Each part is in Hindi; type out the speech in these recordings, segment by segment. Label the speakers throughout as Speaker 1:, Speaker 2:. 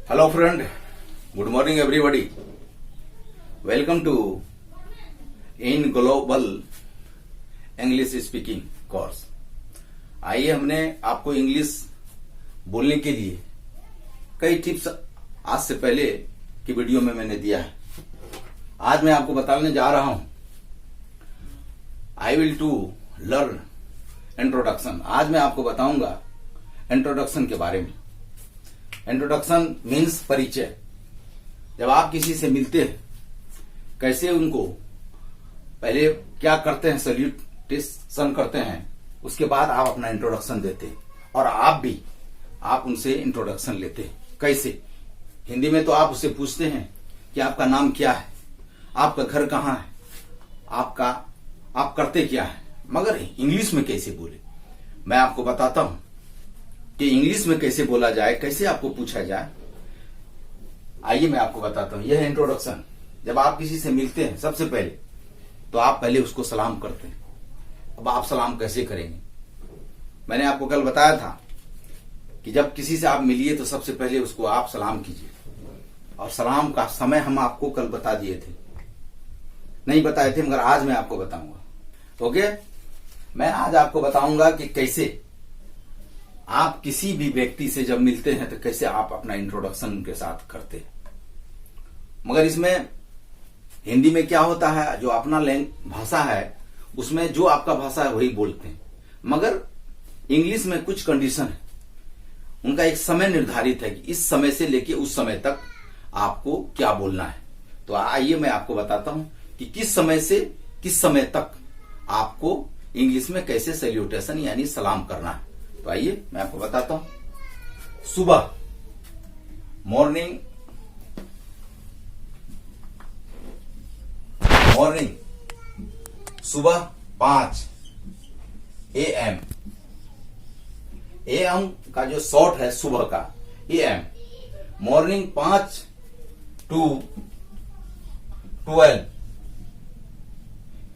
Speaker 1: Hello friend, good morning everybody. Welcome to In Global English Speaking course. आइए हमने आपको इंग्लिश बोलने के लिए कई टिप्स आज से पहले की वीडियो में मैंने दिया है। आज मैं आपको बताने जा रहा हूं I will to learn introduction. आज मैं आपको बताऊंगा इंट्रोडक्शन के बारे में। इंट्रोडक्शन मीन्स परिचय। जब आप किसी से मिलते हैं, कैसे उनको पहले क्या करते हैं, सल्यूटेशन करते हैं, उसके बाद आप अपना इंट्रोडक्शन देते हैं और आप उनसे इंट्रोडक्शन लेते हैं। कैसे? हिंदी में तो आप उससे पूछते हैं कि आपका नाम क्या है, आपका घर कहाँ है, आप करते क्या है। मगर इंग्लिश में कैसे बोले, मैं आपको बताता हूं कि इंग्लिश में कैसे बोला जाए, कैसे आपको पूछा जाए। आइए मैं आपको बताता हूं। यह है इंट्रोडक्शन। जब आप किसी से मिलते हैं, सबसे पहले तो आप पहले उसको सलाम करते हैं। अब आप सलाम कैसे करेंगे? मैंने आपको कल बताया था कि जब किसी से आप मिलिए तो सबसे पहले उसको आप सलाम कीजिए, और सलाम का समय हम आपको कल बता दिए थे, नहीं बताए थे, मगर आज मैं आपको बताऊंगा। ओके, मैं आज आपको बताऊंगा कि कैसे आप किसी भी व्यक्ति से जब मिलते हैं तो कैसे आप अपना इंट्रोडक्शन उनके साथ करते हैं। मगर इसमें हिंदी में क्या होता है, जो अपना भाषा है उसमें जो आपका भाषा है वही बोलते हैं। मगर इंग्लिश में कुछ कंडीशन है, उनका एक समय निर्धारित है कि इस समय से लेके उस समय तक आपको क्या बोलना है। तो आइए मैं आपको बताता हूं कि किस समय से किस समय तक आपको इंग्लिश में कैसे सैल्यूटेशन यानी सलाम करना है। तो आइए मैं आपको बताता हूं। सुबह, मॉर्निंग, सुबह 5 AM। AM का जो शॉर्ट है सुबह का, AM। Morning 5 to 12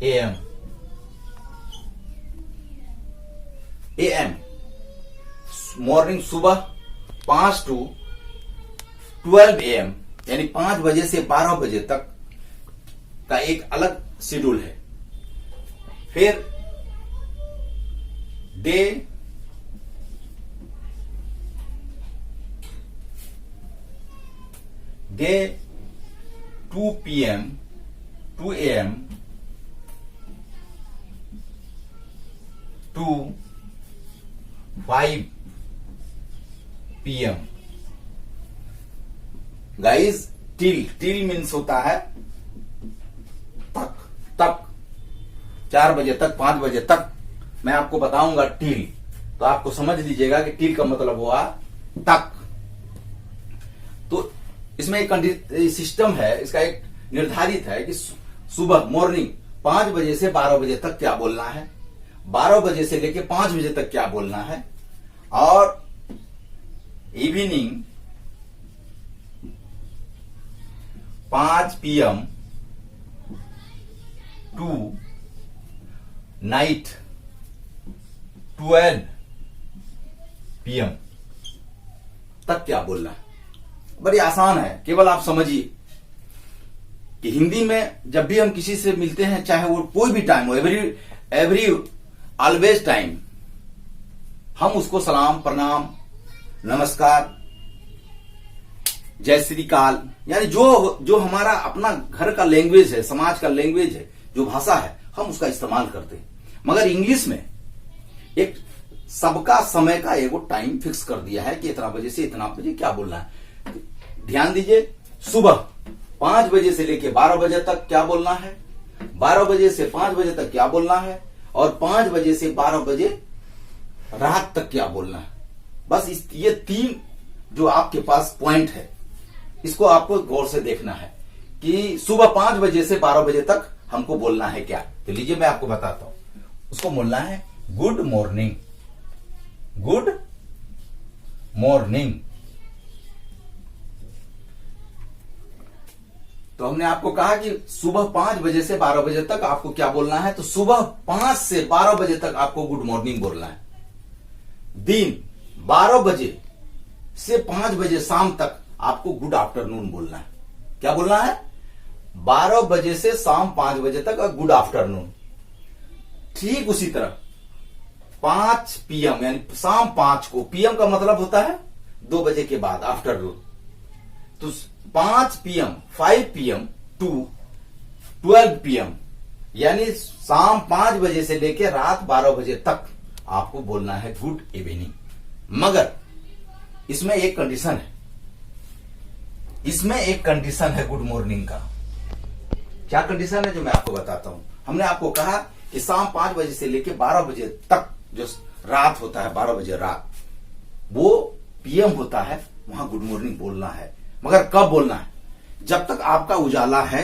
Speaker 1: AM। AM morning सुबह 5 to 12 AM, यानी 5 बजे से 12 बजे तक का एक अलग शेड्यूल है। फिर day day 2 PM 2 AM to 5 PM। Guys, till means होता है तक 4 बजे तक, 5 बजे तक। मैं आपको बताऊंगा टिल, तो आपको समझ लीजिएगा कि टिल का मतलब हुआ तक। तो इसमें एक सिस्टम है, इसका एक निर्धारित है कि सुबह मॉर्निंग 5 बजे से 12 बजे तक क्या बोलना है, 12 बजे से लेके 5 बजे तक क्या बोलना है, और evening 5 PM to night 12 PM तक क्या बोलना है। बड़ी आसान है, केवल आप समझिए कि हिंदी में जब भी हम किसी से मिलते हैं, चाहे वो कोई भी टाइम हो, एवरी ऑलवेज टाइम, हम उसको सलाम, प्रणाम, नमस्कार, जय श्री काल, यानी जो हमारा अपना घर का लैंग्वेज है, समाज का लैंग्वेज है, जो भाषा है, हम उसका इस्तेमाल करते हैं। मगर इंग्लिश में एक सबका समय का एगो टाइम फिक्स कर दिया है कि इतना बजे से इतना बजे क्या बोलना है। ध्यान दीजिए, सुबह 5 बजे से लेके 12 बजे तक क्या बोलना है, 12 बजे से 5 बजे तक क्या बोलना है, और 5 बजे से 12 बजे रात तक क्या बोलना है। बस ये 3 जो आपके पास पॉइंट है, इसको आपको गौर से देखना है कि सुबह 5 बजे से 12 बजे तक हमको बोलना है क्या। तो लीजिए मैं आपको बताता हूं। उसको बोलना है गुड मॉर्निंग, गुड मॉर्निंग। तो हमने आपको कहा कि सुबह 5 बजे से 12 बजे तक आपको क्या बोलना है, तो सुबह 5 से 12 बजे तक आपको गुड मॉर्निंग बोलना है। दिन 12 बजे से 5 बजे शाम तक आपको गुड आफ्टरनून बोलना है। क्या बोलना है? 12 बजे से शाम 5 बजे तक गुड आफ्टरनून। ठीक उसी तरह 5 PM यानी शाम 5 को, PM का मतलब होता है 2 बजे के बाद, आफ्टरनून। तो 5 PM 5 PM टू 12 PM यानी शाम 5 बजे से लेकर रात 12 बजे तक आपको बोलना है गुड इवनिंग। मगर इसमें एक कंडीशन है, इसमें एक कंडीशन है गुड मॉर्निंग का। क्या कंडीशन है जो मैं आपको बताता हूं। हमने आपको कहा कि शाम 5 बजे से लेकर 12 बजे तक जो रात होता है, 12 बजे रात, वो PM होता है, वहां गुड मॉर्निंग बोलना है। मगर कब बोलना है? जब तक आपका उजाला है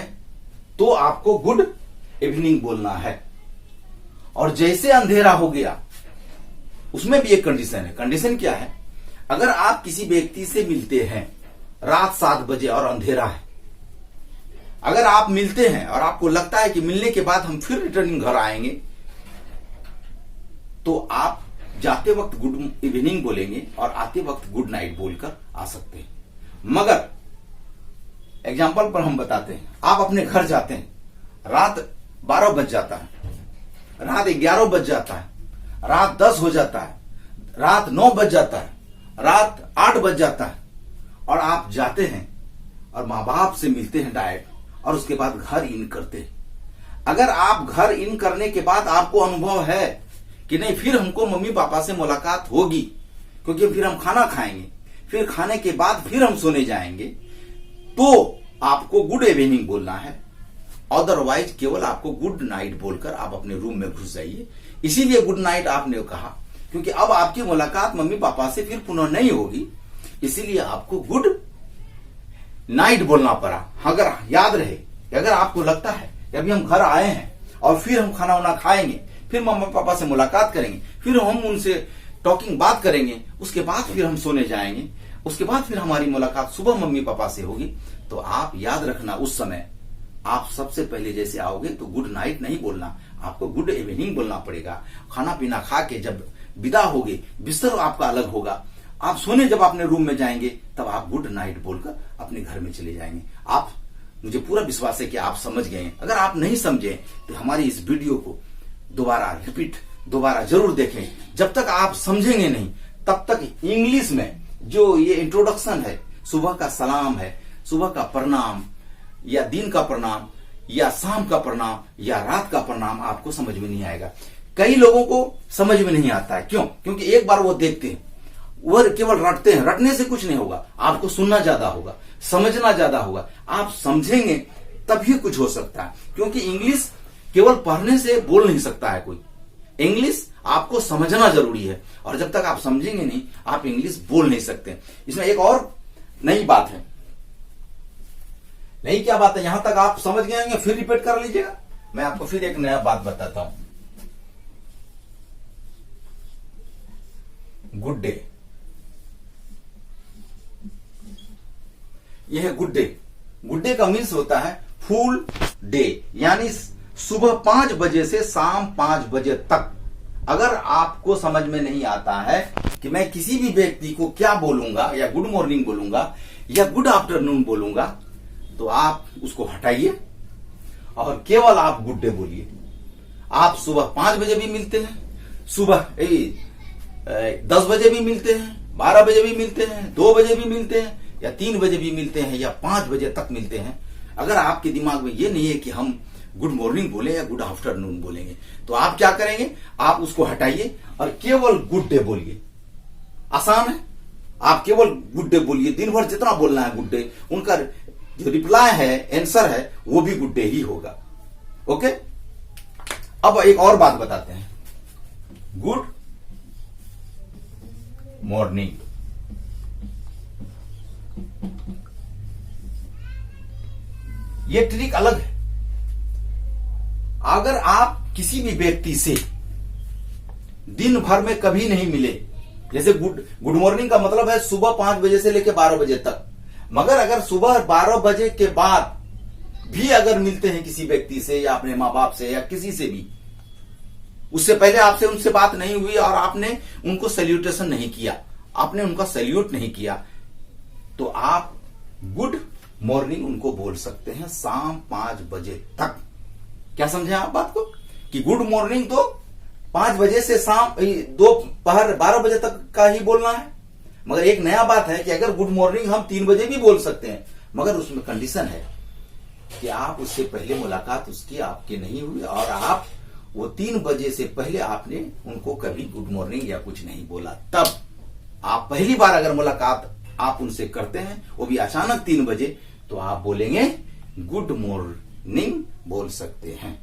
Speaker 1: तो आपको गुड इवनिंग बोलना है, और जैसे अंधेरा हो गया, उसमें भी एक कंडीशन है। कंडीशन क्या है? अगर आप किसी व्यक्ति से मिलते हैं रात 7 बजे और अंधेरा है, अगर आप मिलते हैं और आपको लगता है कि मिलने के बाद हम फिर रिटर्निंग घर आएंगे, तो आप जाते वक्त गुड इवनिंग बोलेंगे और आते वक्त गुड नाइट बोलकर आ सकते हैं। मगर एग्जाम्पल पर हम बताते हैं, आप अपने घर जाते हैं, रात 12 बज जाता है, रात 11 बज जाता है, रात 10 हो जाता है, रात 9 बज जाता है, रात 8 बज जाता है, और आप जाते हैं और माँ बाप से मिलते हैं डायरेक्ट, और उसके बाद घर इन करते हैं। अगर आप घर इन करने के बाद आपको अनुभव है कि नहीं, फिर हमको मम्मी पापा से मुलाकात होगी, क्योंकि फिर हम खाना खाएंगे, फिर खाने के बाद फिर हम सोने जाएंगे, तो आपको गुड इवनिंग बोलना है। अदरवाइज केवल आपको गुड नाइट बोलकर आप अपने रूम में घुस जाइए। इसीलिए गुड नाइट आपने कहा, क्योंकि अब आपकी मुलाकात मम्मी पापा से फिर पुनः नहीं होगी, इसीलिए आपको गुड नाइट बोलना पड़ा। अगर याद रहे, अगर आपको लगता है कि अभी हम घर आए हैं और फिर हम खाना वाना खाएंगे, फिर मम्मी पापा से मुलाकात करेंगे, फिर हम उनसे टॉकिंग बात करेंगे, उसके बाद फिर हम सोने जाएंगे, उसके बाद फिर हमारी मुलाकात सुबह मम्मी पापा से होगी, तो आप याद रखना, उस समय आप सबसे पहले जैसे आओगे तो गुड नाइट नहीं बोलना, आपको गुड इवनिंग बोलना पड़ेगा। खाना पीना खा के जब विदा होगे, बिस्तर आपका अलग होगा, आप सोने जब अपने रूम में जाएंगे, तब आप गुड नाइट बोलकर अपने घर में चले जाएंगे। आप, मुझे पूरा विश्वास है कि आप समझ गए हैं। अगर आप नहीं समझे तो हमारी इस वीडियो को दोबारा जरूर देखें। जब तक आप समझेंगे नहीं, तब तक इंग्लिश में जो ये इंट्रोडक्शन है, सुबह का सलाम है, सुबह का प्रणाम, या दिन का प्रणाम, या शाम का प्रणाम, या रात का प्रणाम, आपको समझ में नहीं आएगा। कई लोगों को समझ में नहीं आता है। क्यों? क्योंकि एक बार वो देखते हैं, वो केवल रटते हैं। रटने से कुछ नहीं होगा, आपको सुनना ज्यादा होगा, समझना ज्यादा होगा। आप समझेंगे तभी कुछ हो सकता है, क्योंकि इंग्लिश केवल पढ़ने से बोल नहीं सकता है कोई। इंग्लिश आपको समझना जरूरी है, और जब तक आप समझेंगे नहीं, आप इंग्लिश बोल नहीं सकते। इसमें एक और नई बात है। नई क्या बात है? यहां तक आप समझ गए होंगे, फिर रिपीट कर लीजिएगा। मैं आपको फिर एक नया बात बताता हूं। गुड डे, यह है गुड डे। गुड डे का मीन्स होता है फुल डे, यानी सुबह 5 बजे से शाम 5 बजे तक। अगर आपको समझ में नहीं आता है कि मैं किसी भी व्यक्ति को क्या बोलूंगा, या गुड मॉर्निंग बोलूंगा या गुड आफ्टरनून बोलूंगा, तो आप उसको हटाइए और केवल आप गुड डे बोलिए। आप सुबह 5 बजे भी मिलते हैं, सुबह 10 बजे भी मिलते हैं, 12 बजे भी मिलते हैं, 2 बजे भी मिलते हैं, या 3 बजे भी मिलते हैं, या 5 बजे तक मिलते हैं। अगर आपके दिमाग में ये नहीं है कि हम गुड मॉर्निंग बोले या गुड आफ्टरनून बोलेंगे, तो आप क्या करेंगे? आप उसको हटाइए और केवल गुड डे बोलिए। आसान है, आप केवल गुड डे बोलिए। दिन भर जितना बोलना है गुड डे, उनका जो रिप्लाई है, आंसर है, वो भी गुड डे ही होगा। ओके, अब एक और बात बताते हैं। गुड मॉर्निंग, ये ट्रिक अलग है। अगर आप किसी भी व्यक्ति से दिन भर में कभी नहीं मिले, जैसे गुड मॉर्निंग का मतलब है सुबह 5 बजे से लेकर 12 बजे तक, मगर अगर सुबह 12 बजे के बाद भी अगर मिलते हैं किसी व्यक्ति से, या अपने माँ बाप से, या किसी से भी, उससे पहले आपसे उनसे बात नहीं हुई और आपने उनको सैल्यूटेशन नहीं किया, आपने उनका सैल्यूट नहीं किया, तो आप गुड मॉर्निंग उनको बोल सकते हैं शाम 5 बजे तक। क्या समझे आप बात को कि गुड मॉर्निंग तो 5 बजे से शाम दोपहर 12 बजे तक का ही बोलना है। मगर एक नया बात है कि अगर गुड मॉर्निंग हम 3 बजे भी बोल सकते हैं, मगर उसमें कंडीशन है कि आप उससे पहले मुलाकात उसकी आपकी नहीं हुई और आप वो 3 बजे से पहले आपने उनको कभी गुड मॉर्निंग या कुछ नहीं बोला। तब आप पहली बार अगर मुलाकात आप उनसे करते हैं, वो भी अचानक 3 बजे, तो आप बोलेंगे गुड मॉर्निंग बोल सकते हैं।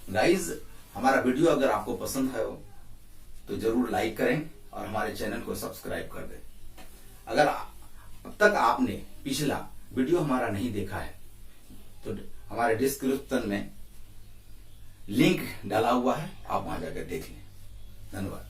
Speaker 1: गाइज, हमारा वीडियो अगर आपको पसंद है तो जरूर लाइक करें और हमारे चैनल को सब्सक्राइब कर दें। अगर अब तक आपने पिछला वीडियो हमारा नहीं देखा है तो हमारे डिस्क्रिप्शन में लिंक डाला हुआ है, आप वहां जाकर देख लें। धन्यवाद।